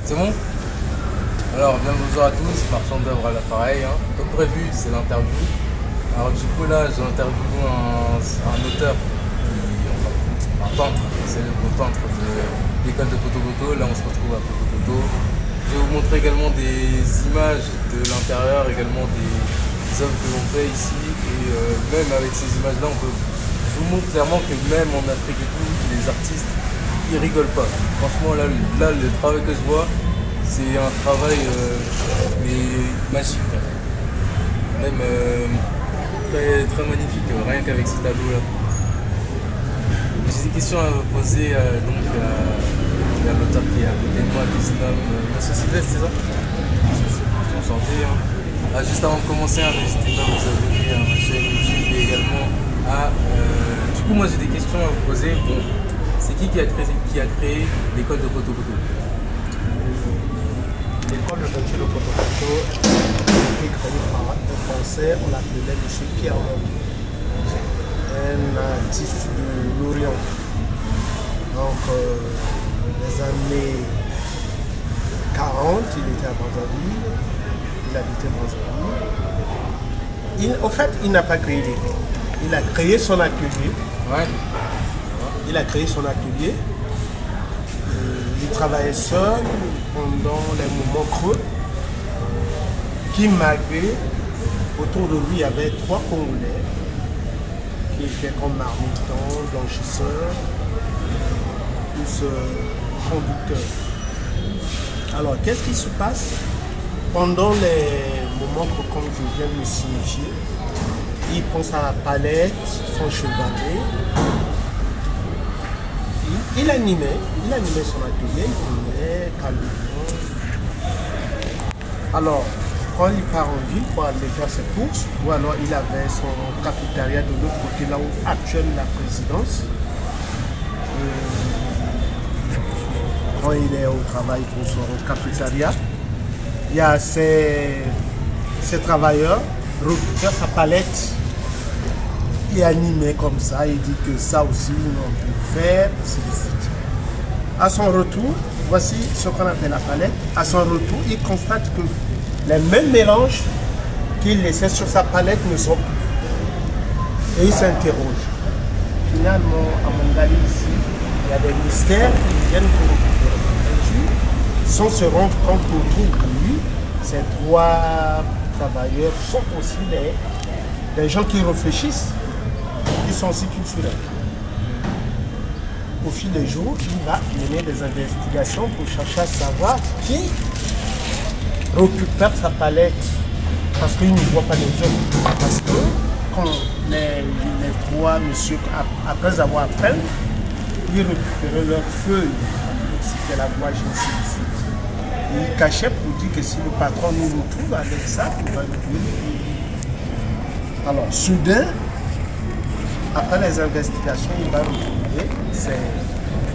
C'est bon? Alors, bien bonjour à tous, marchand d'œuvre à l'appareil. Comme prévu, c'est l'interview. Alors, du coup, là, j'ai interviewé un auteur, un peintre, c'est le peintre de l'école de Poto. Là, on se retrouve à Poto. Je vais vous montrer également des images de l'intérieur, également des œuvres que l'on fait ici. Et même avec ces images-là, je vous montre clairement que même en Afrique et tout, les artistes, ils rigolent pas. Franchement, là, le travail que je vois, c'est un travail mais magique. Même très, très magnifique, rien qu'avec ce tableau-là. J'ai des questions à vous poser donc à l'auteur qui est à côté de moi, qui se nomme Monsieur Sylvestre, c'est ça? Enchanté. Juste avant de commencer, n'hésitez pas à vous abonner à ma chaîne YouTube et également à... du coup, moi j'ai des questions à vous poser. Bon, c'est qui a créé l'école de Poto? L'école de peinture de Poto est créée par un Français, on l'appelait M. Pierre Lhomme, un natif de l'Orient. Donc, les années 40, il était à Brazzaville, il habitait Brazzaville. En fait, il n'a pas créé l'école, il a créé son atelier. Ouais. Il a créé son atelier. Il travaillait seul pendant les moments creux qui marquaient. Autour de lui, il y avait 3 Congolais qui étaient comme marmitons, blanchisseurs, plus conducteurs. Alors, qu'est-ce qui se passe? Pendant les moments creux, comme je viens de le signifier, il prend sa palette, son chevalet. Il animait son atelier, il venait calmement. Alors, quand il part en ville pour aller faire ses courses, ou alors il avait son cafétéria de l'autre côté, là où actuellement la présidence. Quand il est au travail pour son cafétéria, il y a ces travailleurs récupèrent sa palette. Il animait comme ça, il dit que ça aussi on peut faire, à son retour, voici ce qu'on appelle la palette. À son retour, il constate que les mêmes mélanges qu'il laissait sur sa palette ne sont plus. Et il s'interroge. Finalement, à Mangali ici, il y a des mystères qui viennent pour récupérer sans se rendre compte qu'autour de lui, ces 3 travailleurs sont aussi des gens qui réfléchissent. Ils sont aussi culturels. Au fil des jours, il va mener des investigations pour chercher à savoir qui récupère sa palette. Parce qu'il ne voit pas les autres. Parce que quand les 3 messieurs, après avoir peint, ils récupéraient leurs feuilles. C'était la gouache, ainsi de suite. Et ils cachaient pour dire que si le patron nous retrouve avec ça, il va nous tuer. Alors, soudain, après les investigations, il va retrouver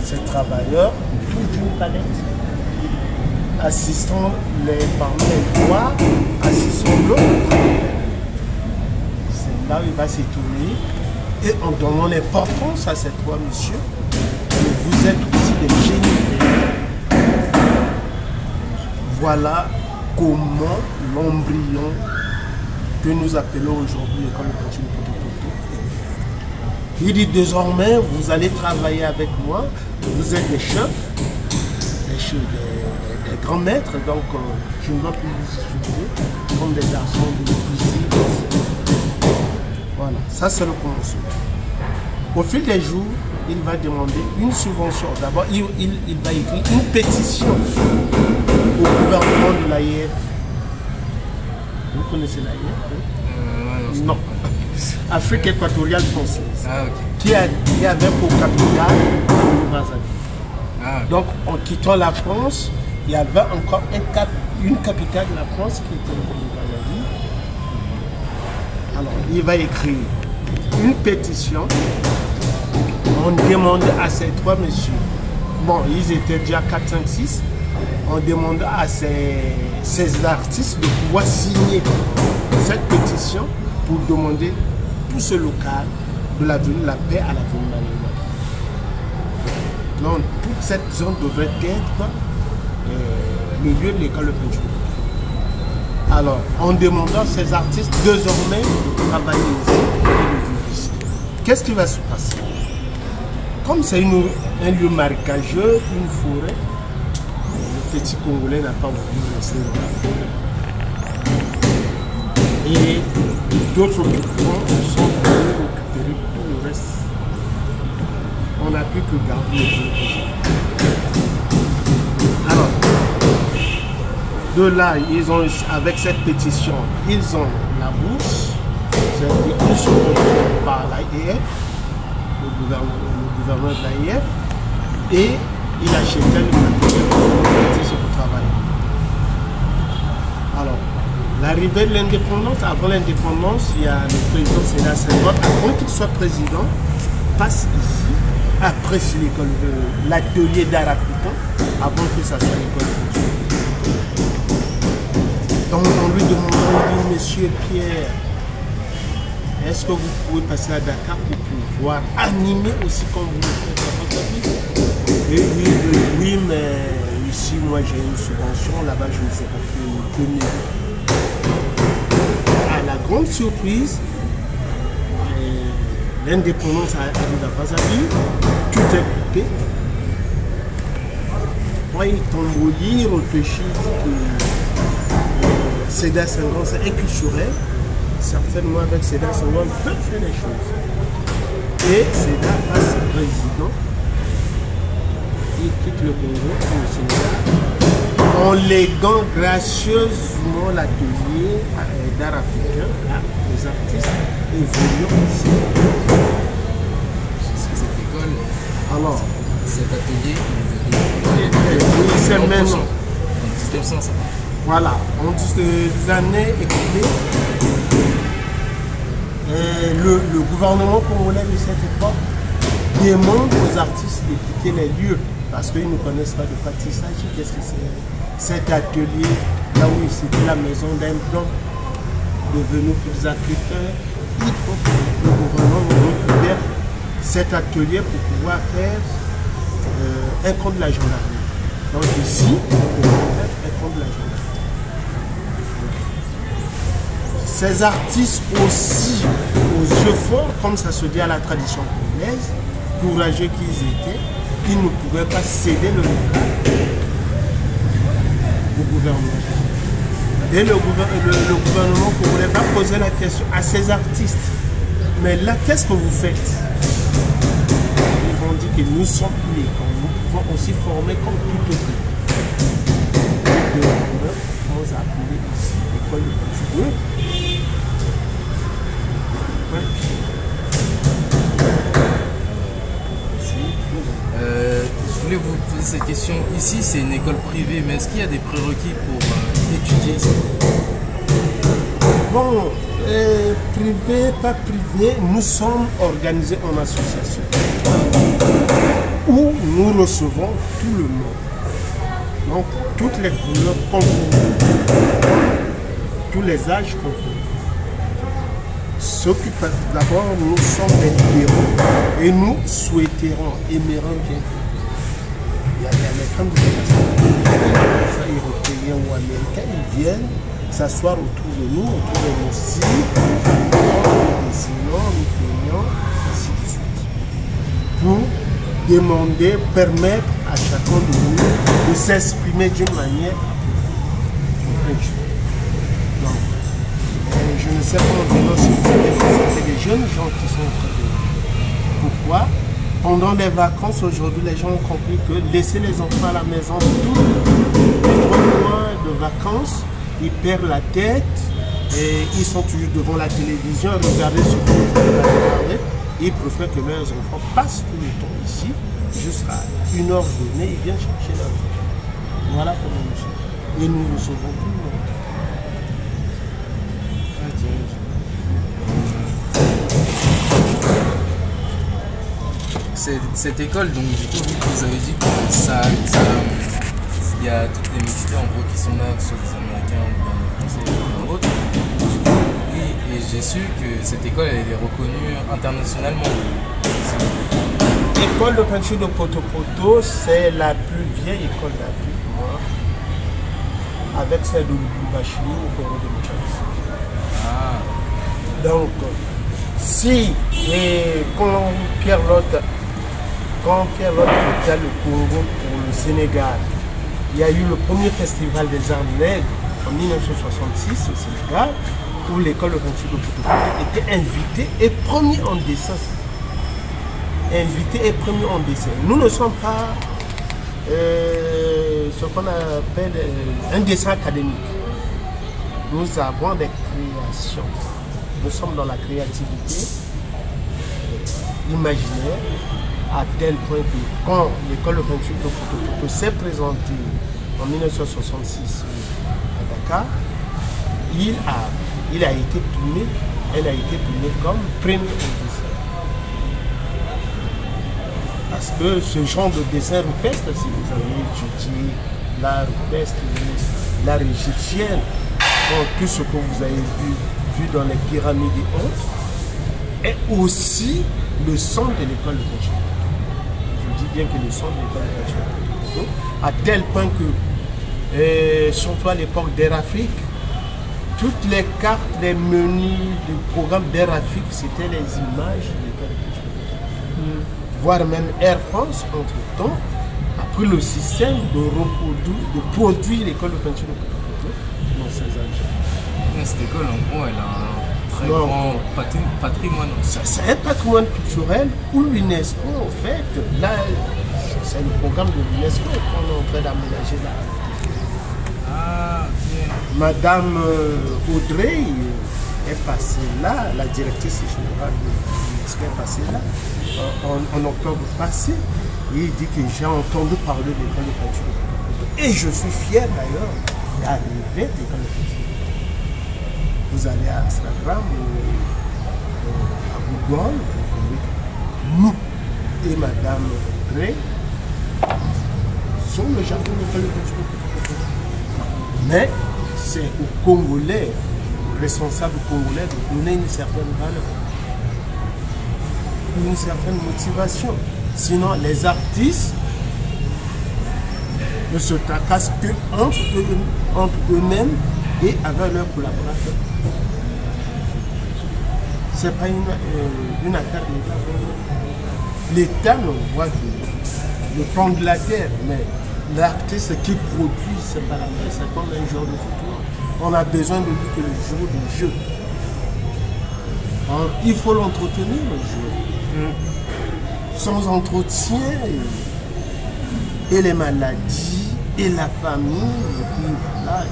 ces travailleurs autour d'une palette, assistant parmi les 3, assistant l'autre. C'est là où il va s'étonner et en donnant l'importance à ces 3 messieurs, vous êtes aussi des génies. Voilà comment l'embryon que nous appelons aujourd'hui l'école de peinture de Poto. Il dit désormais, vous allez travailler avec moi, vous êtes des chefs, des grands maîtres, donc je ne dois plus vous utiliser comme des garçons de cuisine. Voilà, ça c'est le commencement. Au fil des jours, il va demander une subvention. D'abord, il va écrire une pétition au gouvernement de l'AIF. Vous connaissez l'AIF? Non. Afrique équatoriale française, qui avait pour capitale Brazzaville. Donc, en quittant la France, il y avait encore une capitale de la France qui était Brazzaville. Alors, il va écrire une pétition. On demande à ces 3 messieurs, bon, ils étaient déjà 4, 5, 6, on demande à ces artistes de pouvoir signer cette pétition pour demander tout ce local de l'avenue La Paix à l'avenue Maléma. Donc toute cette zone devrait être le lieu de l'école de peinture. Alors, en demandant à ces artistes désormais de travailler ici et de vivre ici. Qu'est-ce qui va se passer? Comme c'est un lieu marécageux, une forêt, le petit Congolais n'a pas voulu rester dans la forêt. Et d'autres occupants sont venus récupérer tout le reste. On n'a plus que garder le lieu. Alors, de là, ils ont, avec cette pétition, ils ont la bourse, c'est-à-dire qu'ils sont contrôlés par l'AIF, le gouvernement de l'AIF, et il achetait le matériel pour travailler. Alors, l'arrivée de l'indépendance, avant l'indépendance, il y a le président Sédar Senghor, avant qu'il soit président, passe ici, après c'est l'école de l'atelier d'art africain, avant que ça soit l'école de musique. Donc on lui demande, on dit, Monsieur Pierre, est-ce que vous pouvez passer à Dakar pour pouvoir animer aussi comme vous le faites? Et oui, mais ici, moi j'ai une subvention, là-bas je ne sais pas que 2000. À la grande surprise, l'indépendance arrive à Brazzaville, tout est coupé. Moi, il tombe au lit, il réfléchit que Sédar Senghor, c'est inculturel. Certainement, avec Sédar Senghor, on peut faire des choses. Et Sédar passe président. Il quitte le Congo pour le Sénégal en léguant gracieusement l'atelier d'art africain à les artistes évoluant ici. Cette école, alors, cet atelier, oui, c'est maintenant. En 1900, voilà, en des années écoulées, le gouvernement congolais de cette époque demande aux artistes de quitter les lieux parce qu'ils ne connaissent pas de quoi il s'agit. Qu'est-ce que c'est? Cet atelier, là où c'était la maison d'un blanc, devenu plus africain, il faut que le gouvernement récupère cet atelier pour pouvoir faire un compte de la gendarmerie. Donc ici, on peut faire un compte de la gendarmerie. Ces artistes aussi, aux yeux forts, comme ça se dit à la tradition congolaise, courageux qu'ils étaient, ils ne pouvaient pas céder le local au gouvernement. Et le gouvernement congolais va poser la question à ces artistes. Mais là, qu'est-ce que vous faites? Ils vont dire que nous sommes libres, nous pouvons aussi former comme tout autre. Le gouvernement commence à appeler ici l'école de Portugal. Je voulais vous poser cette question. Ici, c'est une école privée, mais est-ce qu'il y a des prérequis pour étudier ici? Bon, privé, pas privé, nous sommes organisés en association où nous recevons tout le monde. Donc, toutes les couleurs confondues, tous les âges confondus. D'abord, nous sommes des libéraux et nous souhaiterons, aimerons bien. Il y a les femmes européens ou américains, ils viennent s'asseoir autour de nous, autour de nos cibles, nous dessinons, nous peignons, ainsi de suite. Pour demander, permettre à chacun de nous de s'exprimer d'une manière je ne sais pas maintenant si vous savez que c'est des jeunes gens qui sont en train de... Pourquoi? Pendant les vacances, aujourd'hui, les gens ont compris que laisser les enfants à la maison tous les 3 mois de vacances, ils perdent la tête et ils sont toujours devant la télévision à regarder ce qu'ils veulent regarder. Ils préfèrent que leurs enfants passent tout le temps ici, jusqu'à 1 heure donnée, ils viennent chercher leur enfant. Voilà comment nous sommes. Et nous recevons tout le monde. Cette école, donc du coup, vous avez dit que il y a toutes les mixtés en gros qui sont là, que ce soit des Américains ou bien des Français ou bien d'autres. Oui, et j'ai su que cette école elle est reconnue internationalement. L'école de peinture de Poto Poto, c'est la plus vieille école d'Afrique noire. avec celle de Lubumbashi au Congo-Démocratique. Ah, Donc, si quand Pierre Lotte quittait le Congo pour le Sénégal, il y a eu le premier festival des arts nègres en 1966 au Sénégal, où l'école de peinture de Poto était invitée et premier en dessin. Nous ne sommes pas ce qu'on appelle un dessin académique. Nous avons des créations. Nous sommes dans la créativité imaginaire, à tel point que quand l'école de peinture de Poto s'est présentée en 1966 à Dakar, elle a été primée comme premier en dessin. Parce que ce genre de dessin rupestre, si vous avez étudié l'art rupestre, l'art égyptien, tout ce que vous avez vu dans les pyramides et autres, est aussi le son de l'école de peinture. Je dis bien que le son de l'école de peinture, à tel point que, surtout à l'époque d'Air Afrique, toutes les cartes, les menus, les programmes d'Air Afrique, c'était les images de l'école de peinture. Voire même Air France, entre-temps, a pris le système de produire l'école de peinture dans ses agents. Cette école, en gros, elle a un très grand patrimoine. C'est un patrimoine culturel où l'UNESCO, en fait, là, c'est le programme de l'UNESCO qu'on est en train d'aménager là. Ah, bien. Madame Audrey est passée là, la directrice générale de l'UNESCO est passée là, en octobre passé. Et il dit que j'ai entendu parler de l'école de peinture. Et je suis fier d'ailleurs d'arriver à l'école de peinture. Vous allez à Instagram ou à Google, nous et Madame Audrey sont le jardin de l'école de peinture. Mais c'est aux Congolais, aux responsables congolais de donner une certaine valeur, une certaine motivation. Sinon, les artistes ne se tracassent que entre eux-mêmes et avec leurs collaborateurs. Ce n'est pas une affaire d'État. L'État ne voit que le plan de la terre, mais l'artiste qui produit, c'est pas la terre, c'est comme un joueur de football. On a besoin de lui que le jour du jeu. Alors, il faut l'entretenir, le jeu. Sans entretien, et les maladies, et la famille, et puis voilà.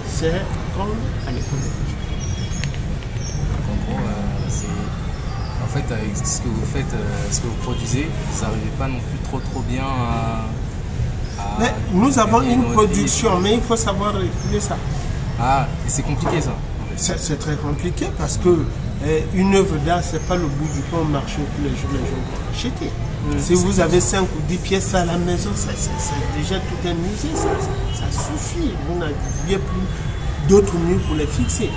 C'est comme à l'école de peinture. En gros, en fait, avec ce que vous faites, ce que vous produisez, vous n'arrivez pas non plus trop bien à mais nous avons une production, mais il faut savoir réguler ça. Ah, et c'est compliqué ça. C'est très compliqué parce que une œuvre d'art, ce n'est pas le bout du pain au marché tous les jours vont acheter. Si vous avez 5 ou 10 pièces à la maison, c'est déjà tout un musée, ça suffit. Vous n'avez plus d'autres murs pour les fixer.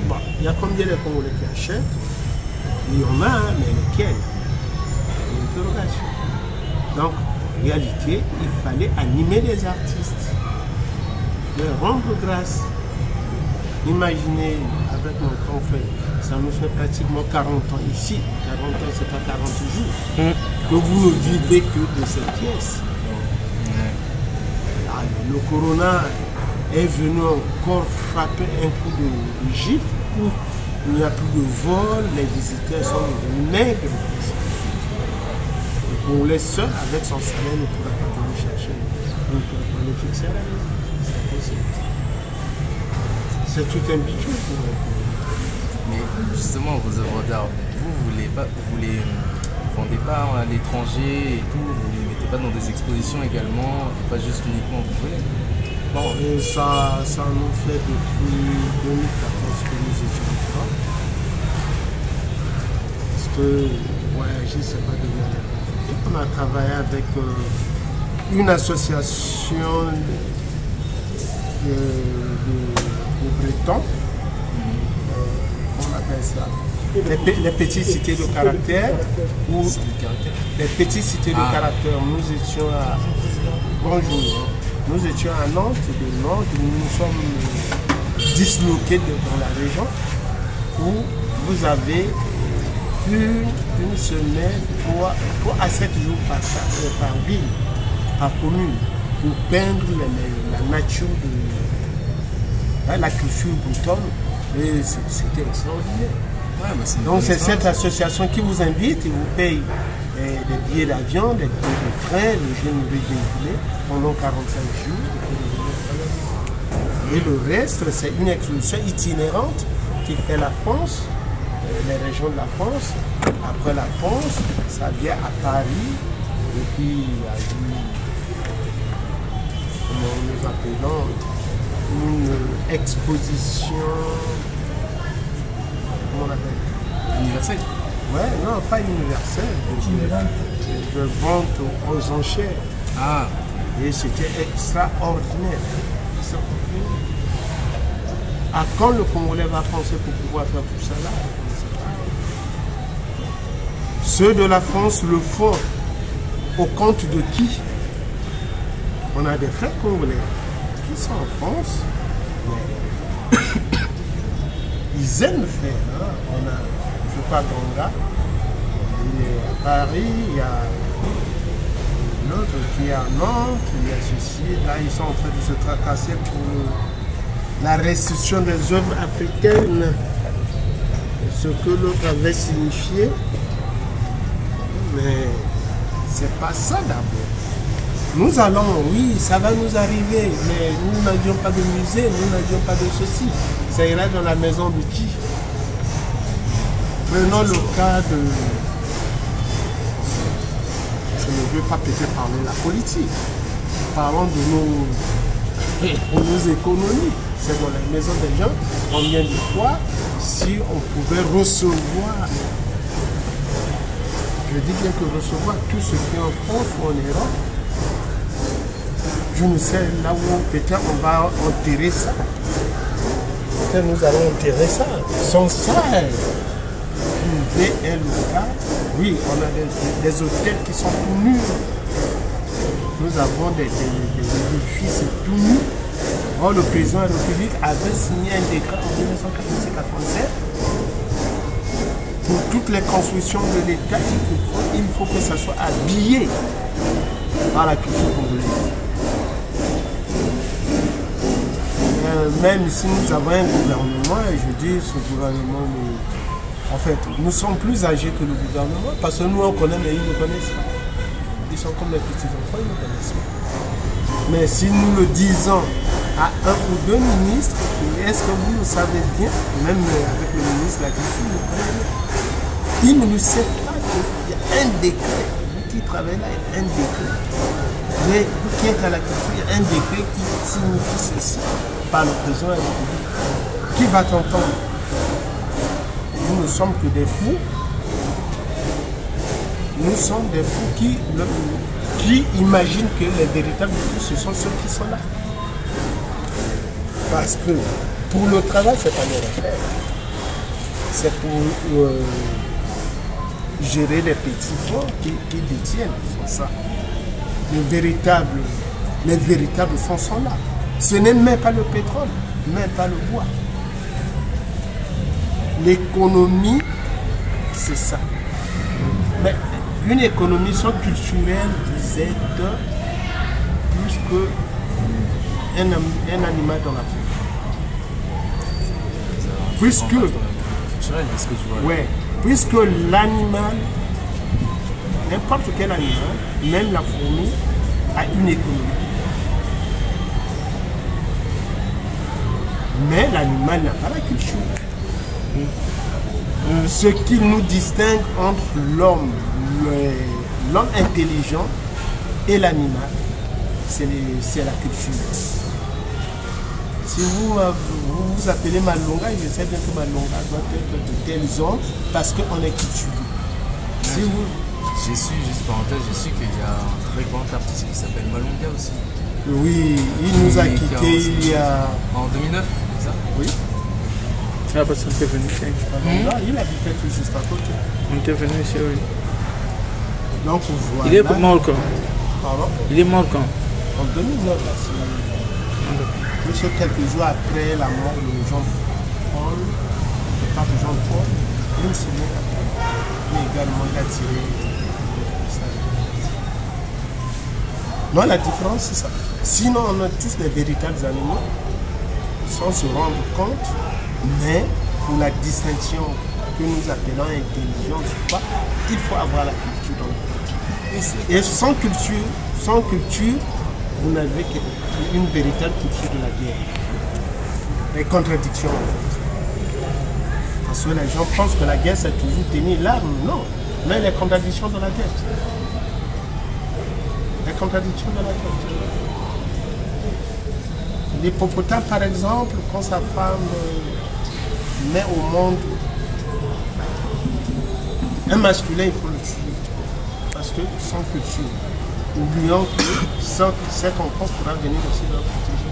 Bon, il y a combien de Congolais qui achètent? Il y en a, mais lesquels? Une interrogation. Donc, en réalité, il fallait animer les artistes, leur rendre grâce. Imaginez, avec mon grand frère, ça nous fait pratiquement 40 ans ici. 40 ans, c'est pas 40 jours. Que vous ne vivez que de cette pièce. Là, le corona est venu encore frapper un coup de gifle où il n'y a plus de vol, les visiteurs sont devenus maigres. Le Congolais seul, avec son salaire, ne pourra pas venir chercher. Donc, on est fixé à la maison. C'est possible. C'est tout un bijoux pour eux. Mais justement, vos œuvres d'art, vous les vendez pas à l'étranger et tout, vous ne les mettez pas dans des expositions également, et pas juste uniquement au Congolais. Bon, et ça nous fait depuis 2014 que nous étions là. Parce que voyager, c'est pas donné à n'importe qui. On a travaillé avec une association de Bretons. On appelle ça les petites cités de caractère. Les petites cités de caractère. Nous étions à bonjour. Nous étions à Nantes, de Nantes, nous nous sommes disloqués dans la région où vous avez une semaine, 3 à 7 jours par ville, par commune, pour peindre la nature de la culture bretonne. Et c'était extraordinaire. Ouais, bah donc c'est cette association qui vous invite et vous paye des billets d'avion, des billets de train, les jeunes véhiculés pendant 45 jours. Et le reste, c'est une exposition itinérante qui fait la France, les régions de la France. Après la France, ça vient à Paris, et puis il y a eu, comment nous appelons, une exposition, comment on appelle? Universelle. Ouais, non, pas universelle, de vente aux enchères. Ah. Et c'était extraordinaire. À quand le Congolais va penser pour pouvoir faire tout ça là? Ceux de la France le font au compte de qui? On a des frères congolais qui sont en France, mais ils aiment faire. Hein. On a, je crois, Ganga, il est à Paris, il y a l'autre qui est à Nantes, il y a ceci. Là, ils sont en train de se tracasser pour la restitution des œuvres africaines, ce que l'autre avait signifié. Mais c'est pas ça d'abord. Nous allons, oui, ça va nous arriver, mais nous n'avions pas de musée, nous n'avions pas de ceci. Ça ira dans la maison de qui? Prenons le cas de... Je ne veux pas peut-être parler de la politique. Parlons de nos économies. C'est dans la maison des gens. Combien de fois, si on pouvait recevoir, je dis bien que recevoir tout ce qui est en France ou en Europe, je ne sais là où peut-être on va enterrer ça. Peut-être nous allons enterrer ça. Sans ça, trouver un local. Oui, on a des hôtels qui sont tout nus. Nous avons des édifices tout nus. Or, le président de la République avait signé un décret en 1987 pour toutes les constructions de l'État. Il faut que ça soit habillé par la culture congolaise. Même si nous avons un gouvernement, et je dis ce gouvernement, en fait, nous sommes plus âgés que le gouvernement, parce que nous on connaît, mais ils ne connaissent pas. Ils sont comme les petits enfants, ils ne connaissent pas. Mais si nous le disons à un ou deux ministres, est-ce que vous le savez bien, même avec le ministre de la Culture, il ne sait pas qu'il y a un décret, vous qui travaillez là, il y a un décret. Mais vous qui êtes à la culture, il y a un décret qui signifie ceci par le président de la République. Qui va t'entendre? Nous ne sommes que des fous. Nous sommes des fous qui imaginent que les véritables fous, ce sont ceux qui sont là. Parce que pour le travail, c'est pas leur affaire. C'est pour gérer les petits fonds qui détiennent. C'est ça. Les véritables fonds sont là. Ce n'est même pas le pétrole, même pas le bois. L'économie, c'est ça. Mais une économie sans culturelle, vous êtes plus qu'un animal dans la vie. Puisque l'animal, n'importe quel animal, même la fourmi, a une économie. Mais l'animal n'a pas la culture. Ce qui nous distingue entre l'homme intelligent et l'animal, c'est la culture. Si vous vous appelez Malonga, je sais bien que Malonga doit être de tels hommes parce qu'on est culturé. Si vous... J'ai su, juste parenthèse, j'ai su qu'il y a un très grand artiste qui s'appelle Malonga aussi. Oui, il nous a quittés il y a... En 2009, c'est ça? Oui. Ah, parce qu'on était venu ici. Il habitait tout juste à côté. On était venu ici, oui. Donc, voilà. Il est mort quand? Pardon? Il est mort quand? En 2009, là, c'est quelques jours après la mort de Jean-Paul, le pape Jean-Paul, une semaine après, mais également il a tiré ça. Non, la différence, c'est ça. Sinon, on a tous des véritables animaux, sans se rendre compte, mais pour la distinction que nous appelons intelligence ou pas, il faut avoir la culture dans le monde. Et sans culture, vous n'avez qu'une véritable culture de la guerre. Les contradictions. Parce que les gens pensent que la guerre, c'est toujours tenir l'arme. Non, mais les contradictions dans la tête. Les contradictions dans la tête. L'hippopotame, par exemple, quand sa femme met au monde un masculin, il faut le tuer. Parce que sans culture, oublions que cette enfance pourra venir aussi de la protéger.